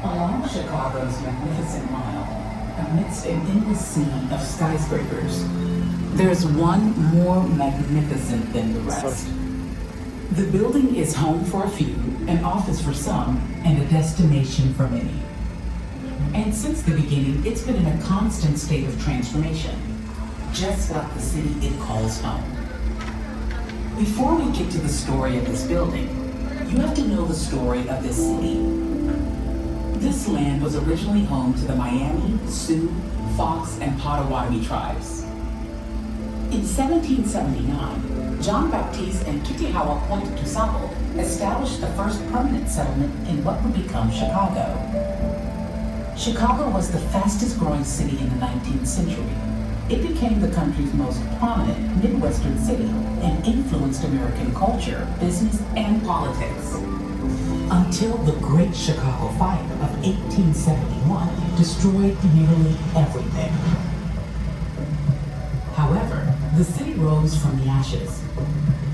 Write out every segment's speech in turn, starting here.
Along Chicago's magnificent mile, amidst an endless sea of skyscrapers, there's one more magnificent than the rest. The building is home for a few, an office for some, and a destination for many. And since the beginning, it's been in a constant state of transformation, just like the city it calls home. Before we get to the story of this building, you have to know the story of this city. This land was originally home to the Miami, Sioux, Fox, and Potawatomi tribes. In 1779, John Baptiste and Tutihawa Point Tusabo established the first permanent settlement in what would become Chicago. Chicago was the fastest growing city in the 19th century. It became the country's most prominent Midwestern city and influenced American culture, business, and politics. Until the Great Chicago Fire of 1871 destroyed nearly everything. However, the city rose from the ashes.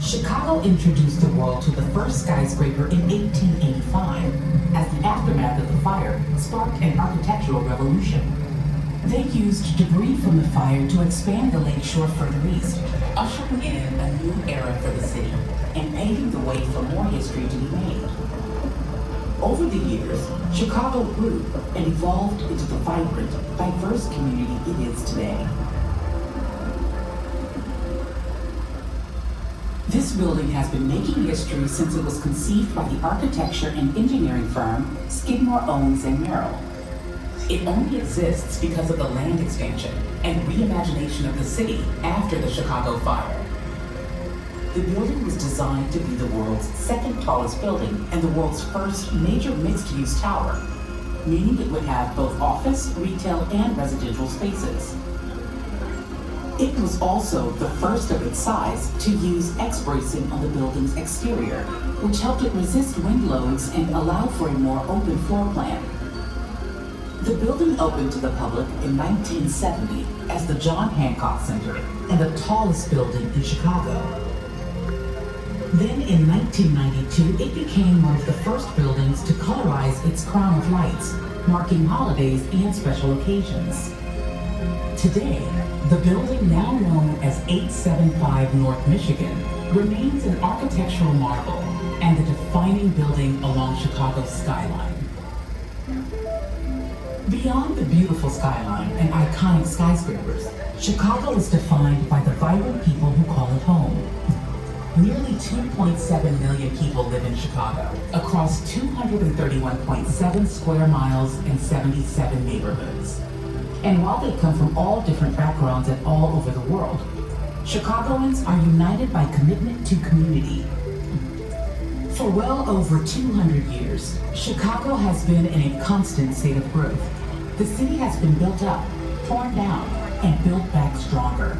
Chicago introduced the world to the first skyscraper in 1885, as the aftermath of the fire sparked an architectural revolution. They used debris from the fire to expand the lakeshore further east, ushering in a new era for the city and paving the way for more history to be made. Over the years, Chicago grew and evolved into the vibrant, diverse community it is today. This building has been making history since it was conceived by the architecture and engineering firm Skidmore, Owings & Merrill. It only exists because of the land expansion and reimagination of the city after the Chicago fire. The building was designed to be the world's second tallest building and the world's first major mixed-use tower, meaning it would have both office, retail, and residential spaces. It was also the first of its size to use X-bracing on the building's exterior, which helped it resist wind loads and allow for a more open floor plan. The building opened to the public in 1970 as the John Hancock Center and the tallest building in Chicago. Then in 1992, it became one of the first buildings to colorize its crown of lights, marking holidays and special occasions. Today, the building, now known as 875 North Michigan, remains an architectural marvel and the defining building along Chicago's skyline. Beyond the beautiful skyline and iconic skyscrapers, Chicago is defined by the vibrant people who call it home. Nearly 2.7 million people live in Chicago, across 231.7 square miles and 77 neighborhoods. And while they come from all different backgrounds and all over the world, Chicagoans are united by commitment to community. For well over 200 years, Chicago has been in a constant state of growth. The city has been built up, torn down, and built back stronger.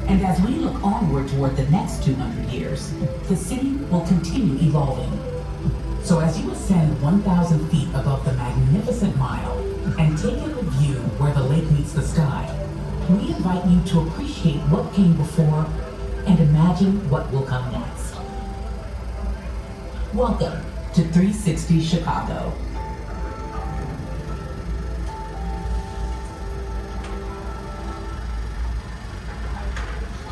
And as we look onward toward the next 200 years, the city will continue evolving. So as you ascend 1,000 feet above the magnificent mile and take in a view where the lake meets the sky, we invite you to appreciate what came before and imagine what will come next. Welcome to 360 Chicago.